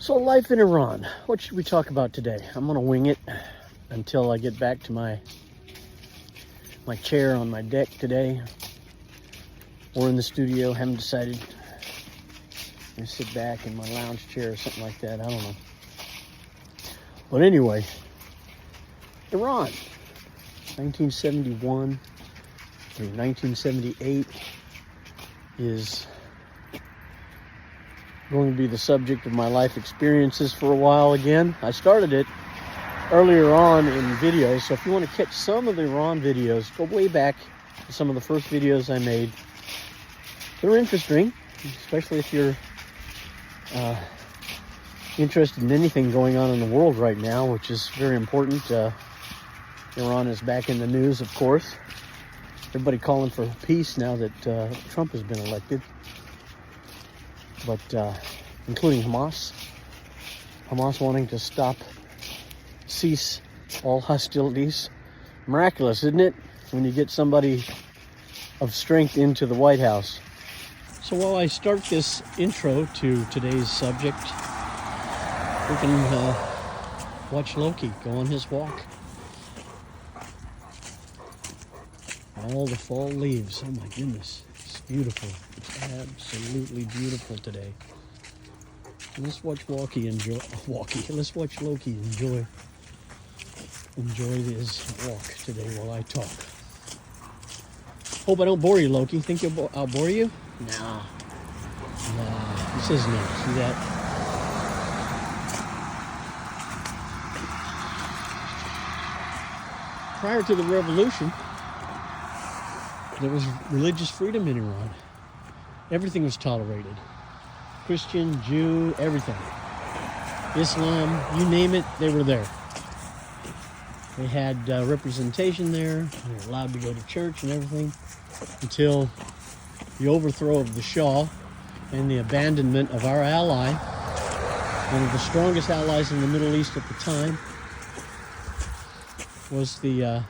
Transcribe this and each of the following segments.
So life in Iran, what should we talk about today? I'm gonna wing it until I get back to my chair on my deck today, or in the studio. Haven't decided. I'm gonna sit back in my lounge chair or something like that, I don't know. But anyway, Iran, 1971 through 1978 is going to be the subject of my life experiences for a while again. I started it earlier on in videos, so if you want to catch some of the Iran videos, go way back to some of the first videos I made. They're interesting, especially if you're interested in anything going on in the world right now, which is very important. Iran is back in the news, of course. Everybody calling for peace now that Trump has been elected. But including Hamas wanting to cease all hostilities. Miraculous, isn't it, when you get somebody of strength into the White House? So while I start this intro to today's subject, we can watch Loki go on his walk. All the fall leaves, oh my goodness, it's beautiful. It's absolutely beautiful today. Let's watch Loki enjoy his walk today while I talk. Hope I don't bore you, Loki. Think I'll bore you? No. He says no. See that? Prior to the revolution, there was religious freedom in Iran. Everything was tolerated. Christian, Jew, everything. Islam, you name it, they were there. They had representation there. They were allowed to go to church and everything until the overthrow of the Shah and the abandonment of our ally, one of the strongest allies in the Middle East at the time, was the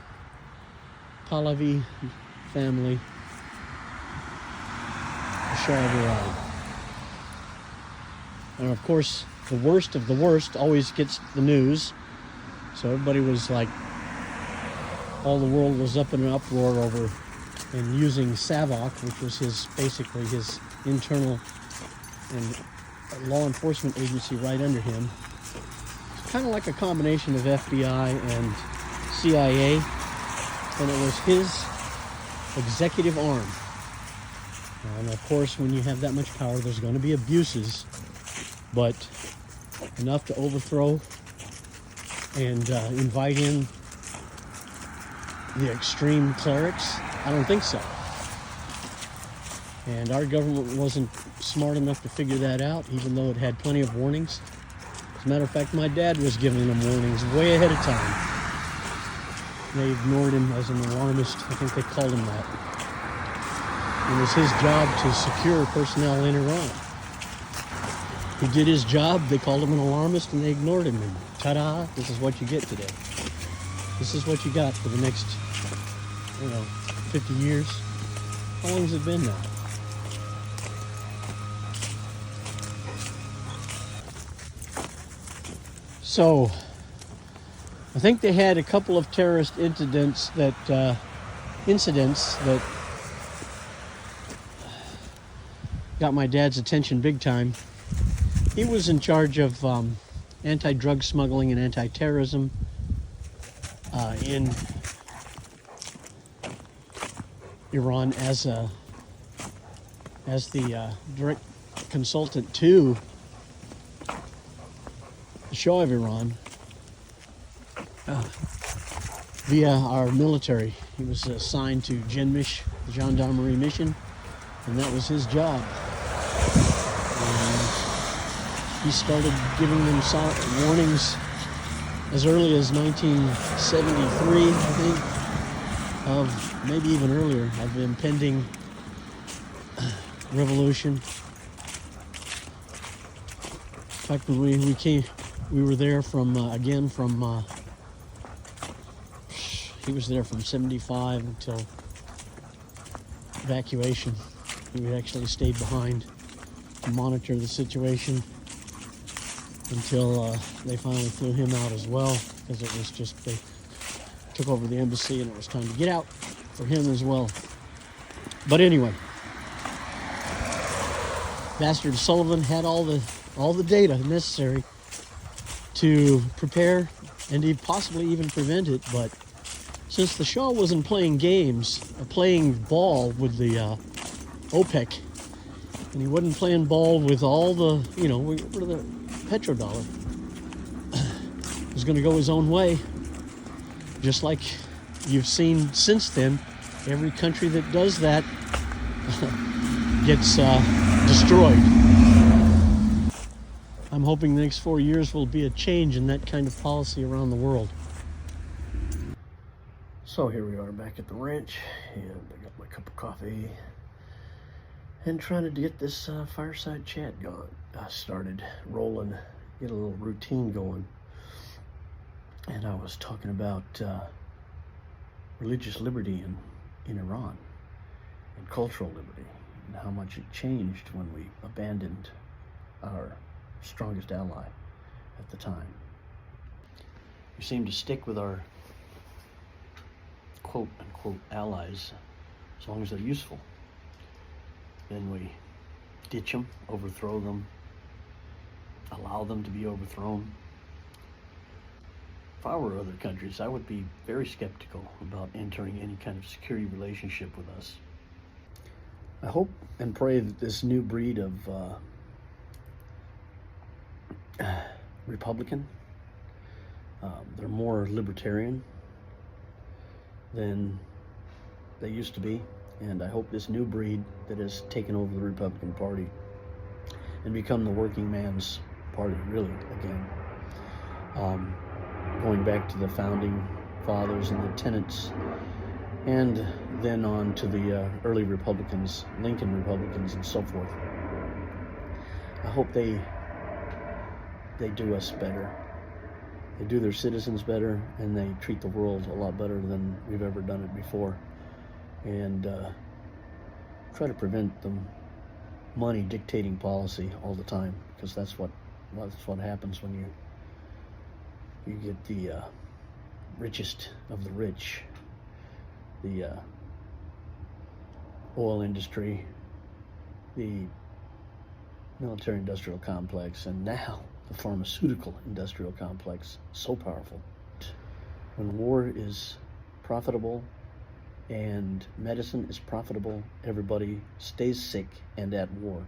Pahlavi family, the Shah of Iran. And of course, the worst of the worst always gets the news. So everybody was like, all the world was up in an uproar over and using SAVAK, which was basically his internal and law enforcement agency right under him. It's kind of like a combination of FBI and CIA, and it was his executive arm. And of course, when you have that much power, there's going to be abuses, but enough to overthrow and invite in the extreme clerics? I don't think so. And our government wasn't smart enough to figure that out, even though it had plenty of warnings. As a matter of fact, my dad was giving them warnings way ahead of time. They ignored him as an alarmist. I think they called him that. It was his job to secure personnel in Iran. He did his job, they called him an alarmist, and they ignored him. And ta-da, this is what you get today. This is what you got for the next, 50 years. How long has it been now? So, I think they had a couple of terrorist incidents that got my dad's attention big time. He was in charge of anti-drug smuggling and anti-terrorism in Iran as the direct consultant to the Shah of Iran via our military. He was assigned to Genmish, the gendarmerie mission, and that was his job. He started giving them warnings as early as 1973, I think, of maybe even earlier, of the impending revolution. In fact, we were there he was there from 75 until evacuation. He actually stayed behind to monitor the situation. until they finally flew him out as well, because it was just they took over the embassy and it was time to get out for him as well. But anyway, Bastard Sullivan had all the data necessary to prepare and to possibly even prevent it. But since the Shah wasn't playing games, playing ball with the OPEC, and he wasn't playing ball with all the, what are the petrodollar, he was going to go his own way, just like you've seen since then. Every country that does that gets destroyed. I'm hoping the next 4 years will be a change in that kind of policy around the world. So here we are back at the ranch, and I got my cup of coffee and trying to get this fireside chat going. I started rolling, get a little routine going, and I was talking about religious liberty in Iran and cultural liberty, and how much it changed when we abandoned our strongest ally at the time. We seem to stick with our quote unquote allies as long as they're useful. Then we ditch them, overthrow them, allow them to be overthrown. If I were other countries, I would be very skeptical about entering any kind of security relationship with us. I hope and pray that this new breed of Republican, they're more libertarian than they used to be, and I hope this new breed that has taken over the Republican Party and become the working man's party, really, again, going back to the founding fathers and the tenets, and then on to the early Republicans, Lincoln Republicans, and so forth. I hope they do us better. They do their citizens better, and they treat the world a lot better than we've ever done it before. And try to prevent the money dictating policy all the time, because that's what happens when you get the richest of the rich, the oil industry, the military-industrial complex, and now the pharmaceutical industrial complex. So powerful. When war is profitable and medicine is profitable, everybody stays sick and at war.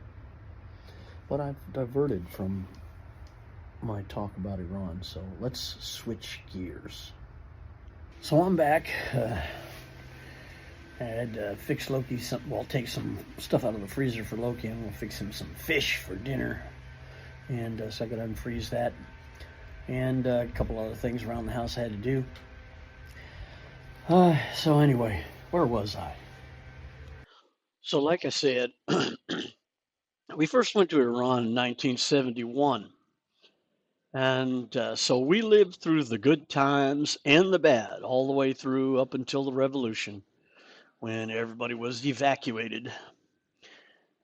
But I've diverted from my talk about Iran, so let's switch gears. So I'm back. I had to fix Loki take some stuff out of the freezer for Loki, and we'll fix him some fish for dinner. And so I could unfreeze that. And a couple other things around the house I had to do. So anyway, where was I? So like I said, we first went to Iran in 1971. And so we lived through the good times and the bad, all the way through up until the revolution, when everybody was evacuated.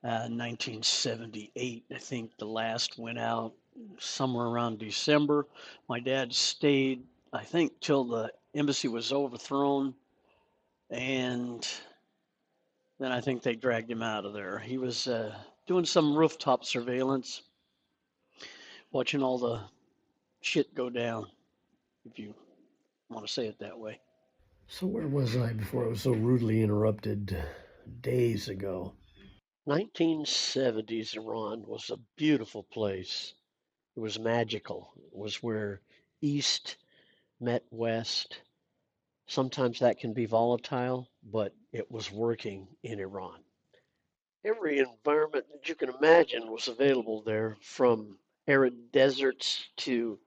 1978, I think the last went out somewhere around December. My dad stayed, I think, till the embassy was overthrown, and then I think they dragged him out of there. He was doing some rooftop surveillance, watching all the shit go down, if you want to say it that way. So where was I before I was so rudely interrupted days ago? 1970's Iran was a beautiful place. It was magical. It was where East met West. Sometimes that can be volatile, but it was working in Iran. Every environment that you can imagine was available there, from arid deserts to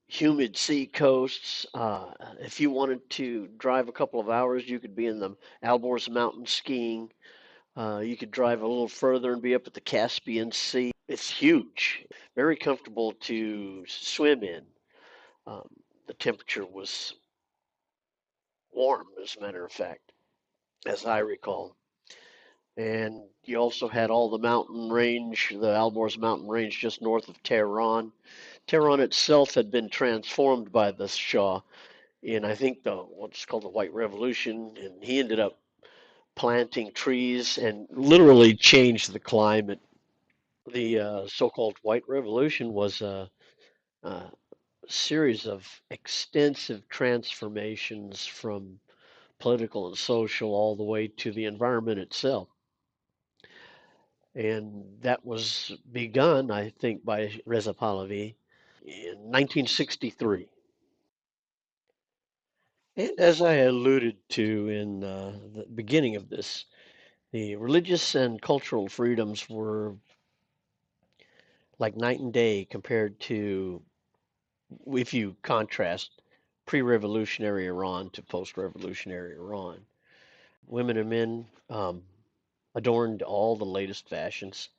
humid sea coasts. If you wanted to drive a couple of hours, you could be in the Alborz Mountains skiing. You could drive a little further and be up at the Caspian Sea. It's huge, very comfortable to swim in. The temperature was warm, as a matter of fact, as I recall. And you also had all the mountain range, the Alborz mountain range just north of Tehran. Tehran itself had been transformed by the Shah in, I think, the what's called the White Revolution, and he ended up planting trees and literally changed the climate. The so-called White Revolution was a series of extensive transformations from political and social all the way to the environment itself. And that was begun, I think, by Reza Pahlavi in 1963. And as I alluded to in the beginning of this, the religious and cultural freedoms were like night and day compared to, if you contrast pre-revolutionary Iran to post-revolutionary Iran. Women and men adorned all the latest fashions.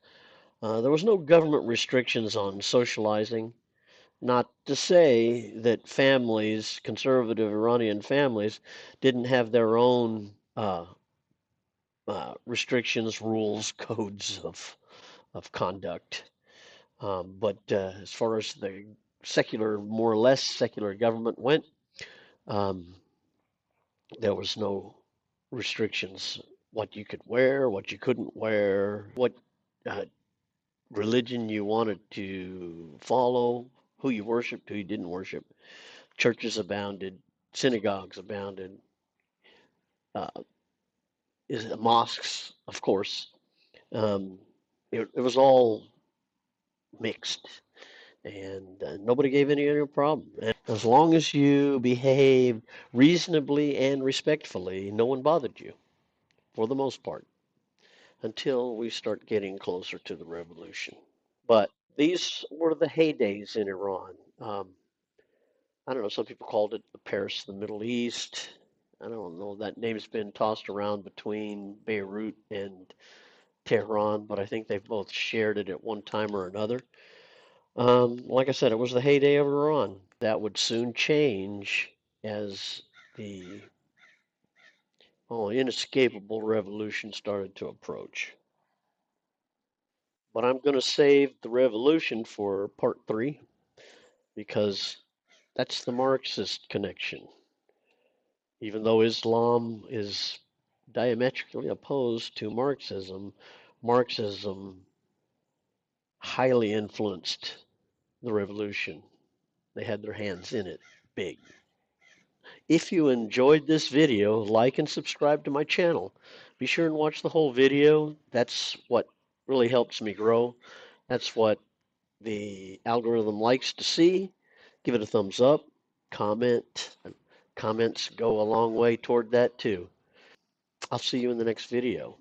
There was no government restrictions on socializing. Not to say that families, conservative Iranian families, didn't have their own restrictions, rules, codes of conduct. But as far as the secular, more or less secular government went, um, there was no restrictions what you could wear, what you couldn't wear, what uh, religion you wanted to follow, who you worshiped, who you didn't worship. Churches abounded, synagogues abounded, uh, mosques, of course. Um, it was all mixed, and nobody gave any problem. And as long as you behaved reasonably and respectfully, no one bothered you for the most part until we start getting closer to the revolution. But these were the heydays in Iran. I don't know, some people called it the Paris of the Middle East. I don't know, that name's been tossed around between Beirut and Tehran, but I think they've both shared it at one time or another. Like I said, it was the heyday of Iran. That would soon change as the inescapable revolution started to approach. But I'm going to save the revolution for part three because that's the Marxist connection. Even though Islam is diametrically opposed to Marxism, Marxism highly influenced the revolution. They had their hands in it big. If you enjoyed this video, like and subscribe to my channel. Be sure and watch the whole video. That's what really helps me grow. That's what the algorithm likes to see. Give it a thumbs up, comment. Comments go a long way toward that too. I'll see you in the next video.